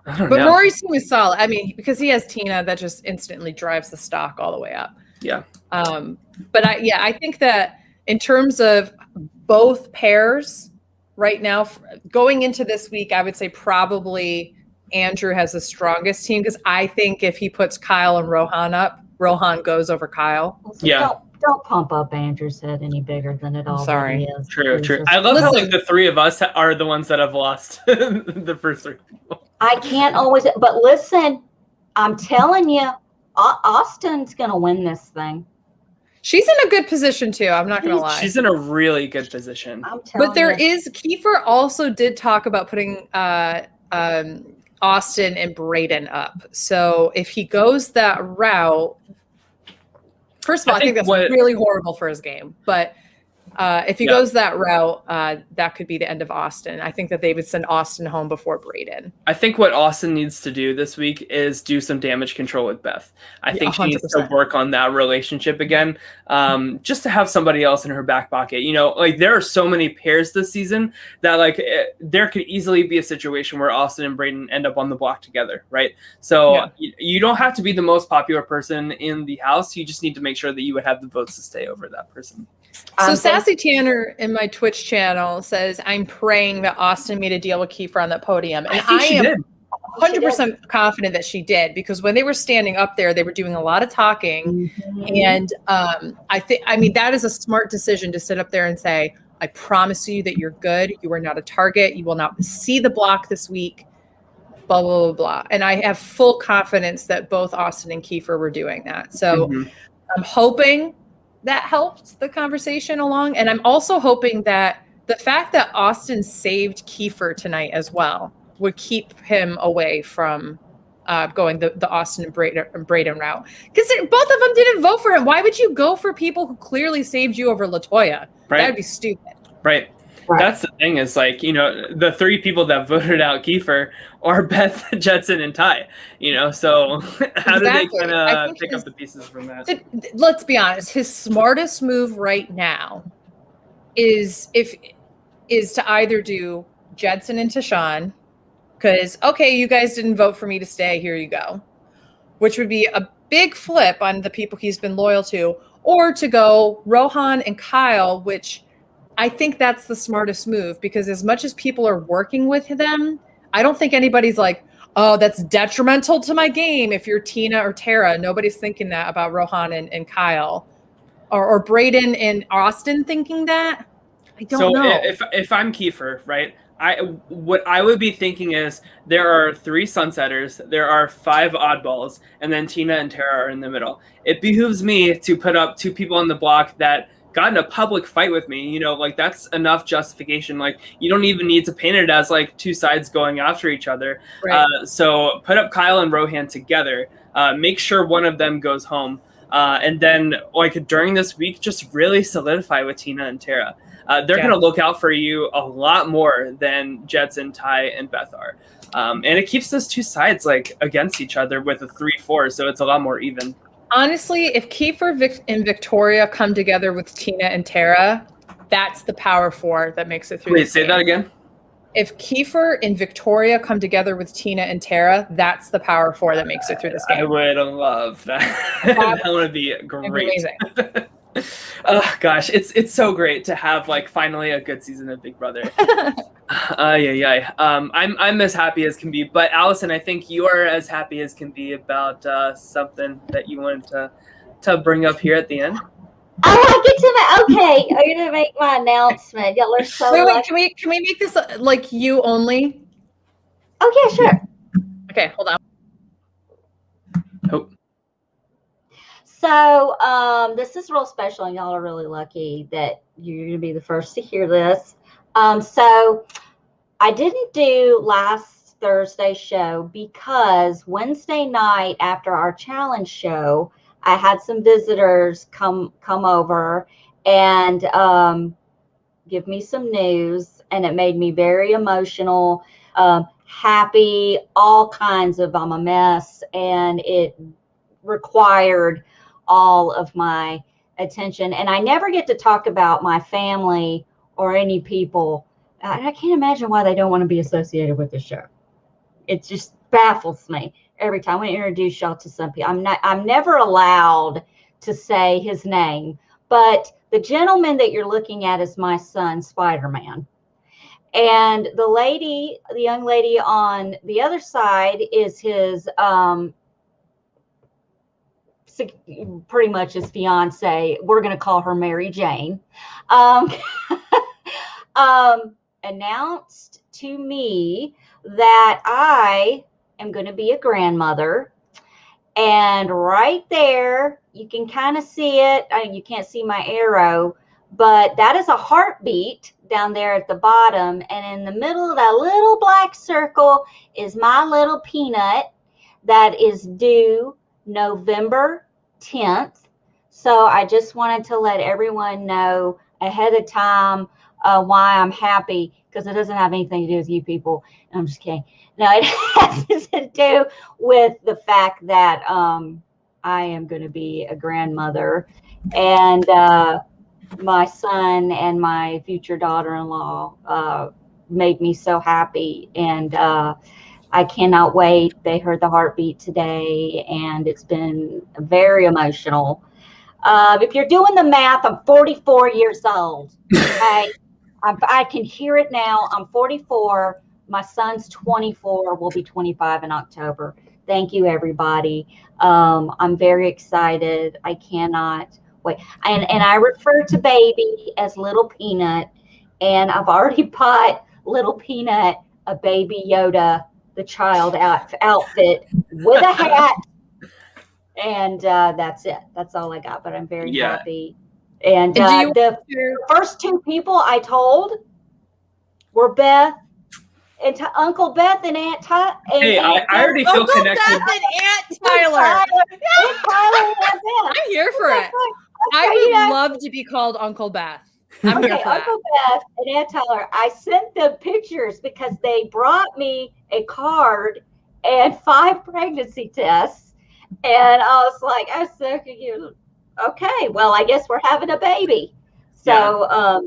I don't But know. Rory's team is solid. I mean, because he has Tina, that just instantly drives the stock all the way up. Yeah. But I think that in terms of both pairs right now, going into this week, I would say probably Andrew has the strongest team, because I think if he puts Kyle and Rohan up, Rohan goes over Kyle. Yeah. Don't pump up Andrew's head any bigger than it already is. True. Jesus. I love how like the three of us are the ones that have lost the first three people. I can't always, but listen, I'm telling you, Austin's going to win this thing. She's in a good position too. I'm not going to lie. She's in a really good position. But there is, Kiefer also did talk about putting Austin and Brayden up. So if he goes that route, first of all, I think that's really horrible for his game. But if he goes that route, that could be the end of Austin. I think that they would send Austin home before Brayden. I think what Austin needs to do this week is do some damage control with Beth. I think 100%. She needs to work on that relationship again, just to have somebody else in her back pocket. You know, like there are so many pairs this season that like there could easily be a situation where Austin and Brayden end up on the block together, right? So you don't have to be the most popular person in the house. You just need to make sure that you would have the votes to stay over that person. So Sassy Tanner in my Twitch channel says, I'm praying that Austin made a deal with Kiefer on that podium. And I am 100% confident that she did, because when they were standing up there, they were doing a lot of talking. Mm-hmm. And I mean, that is a smart decision to sit up there and say, I promise you that you're good. You are not a target. You will not see the block this week, blah, blah, blah, blah. And I have full confidence that both Austin and Kiefer were doing that. So I'm hoping that helped the conversation along. And I'm also hoping that the fact that Austin saved Kiefer tonight as well would keep him away from going the Austin and Brayden route. Because both of them didn't vote for him. Why would you go for people who clearly saved you over Latoya? Right. That'd be stupid. Right. That's the thing is like, you know, the three people that voted out Kiefer are Beth, Jetson, and Ty, you know, so how do they kind of pick up the pieces from that? Let's be honest. His smartest move right now is to either do Jetson and Tashawn, because, okay, you guys didn't vote for me to stay. Here you go, which would be a big flip on the people he's been loyal to, or to go Rohan and Kyle, which I think that's the smartest move, because as much as people are working with them, I don't think anybody's like, oh, that's detrimental to my game if you're Tina or Tara. Nobody's thinking that about Rohan and Kyle. Or Brayden and Austin thinking that. I don't know. If I'm Kiefer, right, what I would be thinking is there are 3 sunsetters, there are 5 oddballs, and then Tina and Tara are in the middle. It behooves me to put up 2 people on the block that got in a public fight with me, you know, like that's enough justification. Like you don't even need to paint it as like 2 sides going after each other. Right. So put up Kyle and Rohan together, make sure one of them goes home. And then like during this week, just really solidify with Tina and Tara. They're going to look out for you a lot more than Jetson, Ty, and Beth are. And it keeps those 2 sides like against each other with a 3-4. So it's a lot more even. Honestly, if Kiefer and Victoria come together with Tina and Tara, that's the power 4 that makes it through. Wait, say that again? If Kiefer and Victoria come together with Tina and Tara, that's the power 4 that makes it through this game. I would love that. That would be great. Amazing. Oh gosh, it's so great to have like finally a good season of Big Brother. I'm as happy as can be, but Allison, I think you are as happy as can be about something that you wanted to bring up here at the end. Oh, I get to okay. I'm gonna make my announcement. Y'all are so wait, can we make this like you only? Oh yeah, sure. Okay, hold on. Oh. So this is real special, and y'all are really lucky that you're going to be the first to hear this. So I didn't do last Thursday's show because Wednesday night after our challenge show, I had some visitors come over and give me some news, and it made me very emotional, happy, all kinds of I'm a mess, and it required all of my attention. And I never get to talk about my family or any people. I can't imagine why they don't want to be associated with the show. It's just, baffles me every time I introduce y'all to some people. I'm never allowed to say his name, but the gentleman that you're looking at is my son, Spider-Man. And the young lady on the other side is his, pretty much his fiance. We're going to call her Mary Jane. Announced to me that I am going to be a grandmother. And right there, you can kind of see it. You can't see my arrow, but that is a heartbeat down there at the bottom. And in the middle of that little black circle is my little peanut that is due November 10th. So I just wanted to let everyone know ahead of time why I'm happy, because it doesn't have anything to do with you people. I'm just kidding. No, it has to do with the fact that I am going to be a grandmother, and my son and my future daughter-in-law made me so happy, and I cannot wait. They heard the heartbeat today, and it's been very emotional. If you're doing the math, I'm 44 years old. Okay, I can hear it now. I'm 44. My son's 24, will be 25 in October. Thank you, everybody. I'm very excited. I cannot wait. And I refer to baby as Little Peanut, and I've already bought Little Peanut a Baby Yoda, the child outfit with a hat. And that's it. That's all I got, but I'm very happy. And the first two people I told were Beth, and Uncle Beth and Aunt Tyler. I already feel Uncle connected. Beth and Aunt Tyler. I'm here for it. I would love to be called Uncle Beth. I'm here for Uncle Beth and Aunt Tyler. I sent them pictures because they brought me a card and 5 pregnancy tests. And I was like, I said, okay, well, I guess we're having a baby. So,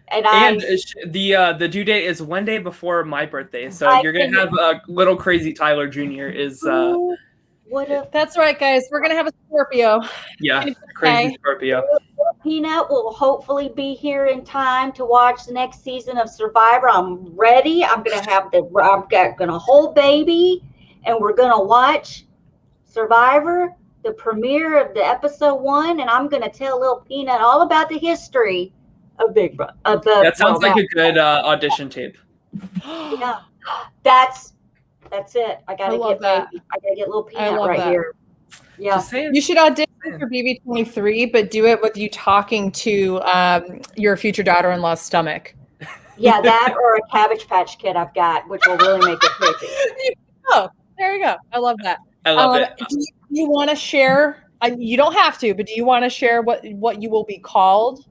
the due date is one day before my birthday, so you're gonna have a little crazy Tyler Jr. is. That's right, guys. We're gonna have a Scorpio. Yeah, crazy Scorpio. Peanut will hopefully be here in time to watch the next season of Survivor. I'm ready. I'm gonna hold baby, and we're gonna watch Survivor, the premiere of the episode 1, and I'm gonna tell little Peanut all about the history of Big Brother. That sounds like a good audition tape. Yeah, that's it. I gotta get baby. I gotta get little Peanut right here. Yeah, you should audition for BB23, but do it with you talking to your future daughter-in-law's stomach. Yeah, that or a Cabbage Patch Kid I've got, which will really make it creepy. Oh, there you go. I love that. I love it. Do you want to share? You don't have to, but do you want to share what you will be called?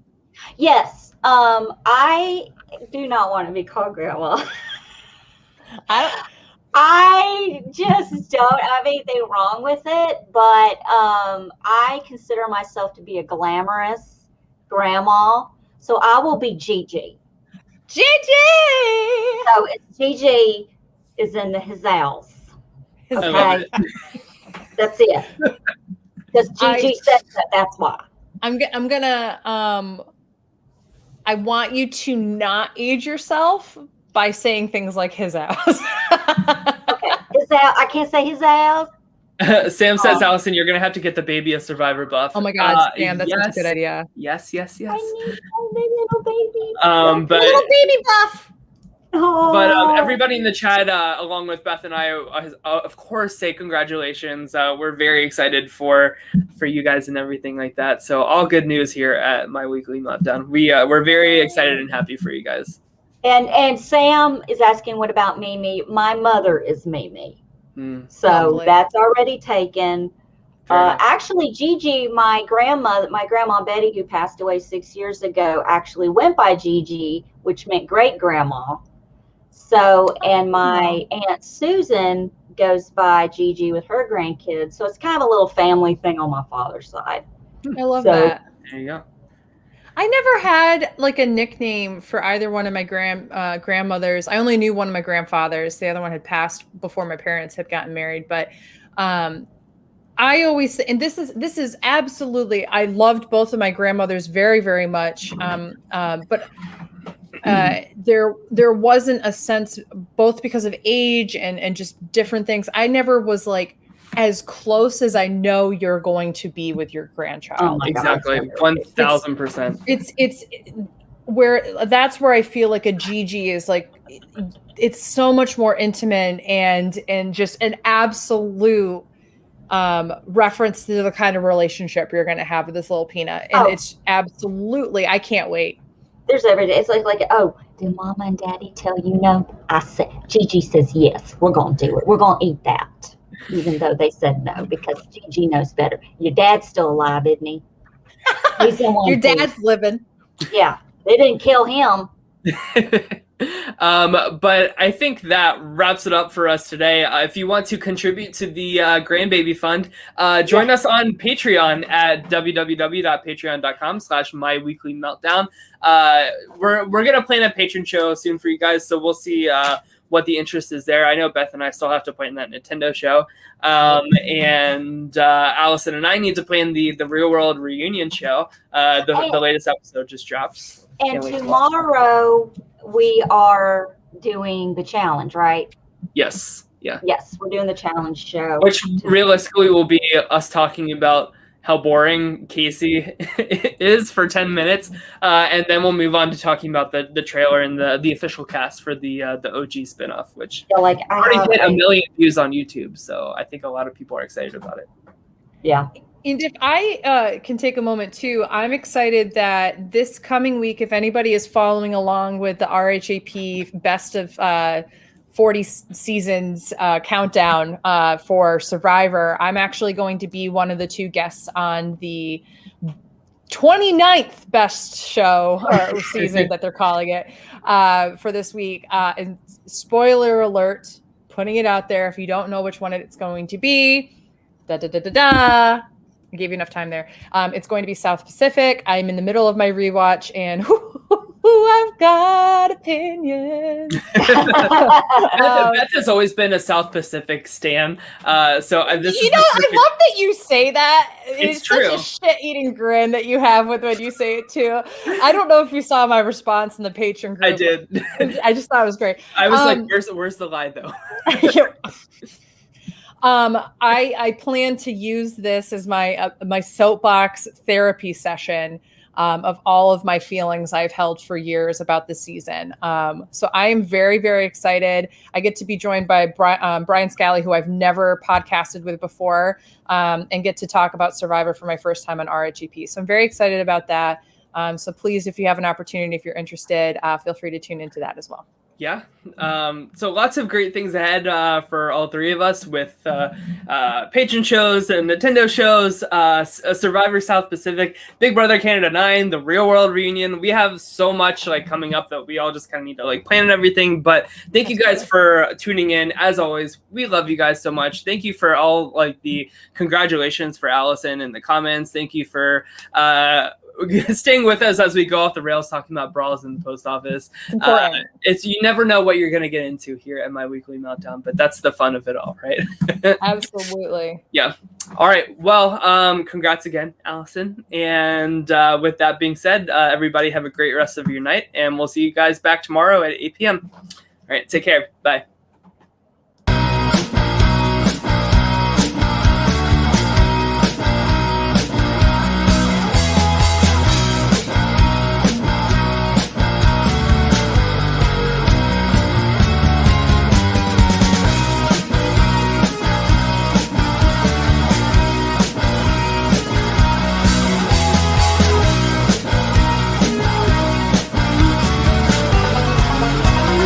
Yes. I do not want to be called Grandma. I just don't have anything wrong with it, but I consider myself to be a glamorous grandma, so I will be Gigi. Gigi! So Gigi is in his house. Okay, that's it. Because Gigi said that. That's why. I'm gonna. I want you to not age yourself by saying things like his house. Okay, his house. I can't say his house. Sam says, Allison, you're gonna have to get the baby a Survivor buff. Oh my God, Sam, that's such a good idea. Yes. I need a little baby. But little baby buff. But everybody in the chat, along with Beth and I, of course, say congratulations. We're very excited for you guys and everything like that. So all good news here at My Weekly Meltdown. We're very excited and happy for you guys. And Sam is asking, what about Mimi? My mother is Mimi. So lovely. That's already taken. Actually, Gigi, my grandma Betty, who passed away 6 years ago, actually went by Gigi, which meant great grandma. So, and my Aunt Susan goes by Gigi with her grandkids. So it's kind of a little family thing on my father's side. I love that. There you go. I never had like a nickname for either one of my grandmothers. I only knew one of my grandfathers. The other one had passed before my parents had gotten married. But I always, and this is absolutely, I loved both of my grandmothers very, very much. But there wasn't a sense, both because of age and just different things. I never was like as close as I know you're going to be with your grandchild. Oh my exactly, 1000%. It's where that's where I feel like a Gigi is like. It's so much more intimate and just an absolute reference to the kind of relationship you're going to have with this little peanut, and it's absolutely. I can't wait. There's every day. It's like, oh, did Mama and Daddy tell you no? I said, Gigi says yes. We're gonna do it. We're gonna eat that, even though they said no, because Gigi knows better. Your dad's still alive, isn't he? He's the one. Your dad's living. Yeah, they didn't kill him. But I think that wraps it up for us today. If you want to contribute to the Grandbaby Fund, join us on Patreon at www.patreon.com/myweeklymeltdown. We're gonna plan a patron show soon for you guys, so we'll see what the interest is there. I know Beth and I still have to plan that Nintendo show, and Allison and I need to plan the Real World reunion show. The latest episode just drops. And tomorrow we are doing the challenge, right? Yes. Yeah. Yes, we're doing the challenge show. Which realistically will be us talking about how boring Casey is for 10 minutes. And then we'll move on to talking about the trailer and the official cast for the OG spinoff, which already hit 1 million views on YouTube. So I think a lot of people are excited about it. Yeah. And if I can take a moment too, I'm excited that this coming week, if anybody is following along with the RHAP Best of 40 Seasons countdown for Survivor, I'm actually going to be one of the 2 guests on the 29th Best Show or season that they're calling it for this week. And spoiler alert, putting it out there, if you don't know which one it's going to be, I gave you enough time there. It's going to be South Pacific. I'm in the middle of my rewatch, and I've got opinions. Beth has always been a South Pacific stan. So this I love that you say that. It's true. Such a shit-eating grin that you have when you say it too. I don't know if you saw my response in the Patreon group. I did. I just thought it was great. I was like, where's the lie though? I plan to use this as my soapbox therapy session of all of my feelings I've held for years about the season. So I am very, very excited. I get to be joined by Brian Scally, who I've never podcasted with before, and get to talk about Survivor for my first time on RHGP. So I'm very excited about that. So please, if you have an opportunity, if you're interested, feel free to tune into that as well. Yeah. So lots of great things ahead for all 3 of us with patron shows and Nintendo shows, Survivor South Pacific, Big Brother Canada 9, the Real World reunion. We have so much coming up that we all just kind of need to plan everything. But thank you guys for tuning in. As always, we love you guys so much. Thank you for all the congratulations for Allison in the comments. Thank you for staying with us as we go off the rails talking about brawls in the post office. It's you never know what you're going to get into here at My Weekly Meltdown, but that's the fun of it all, right? Absolutely. Yeah. All right. Well, congrats again, Allison. And with that being said, everybody have a great rest of your night, and we'll see you guys back tomorrow at 8 p.m. All right. Take care. Bye.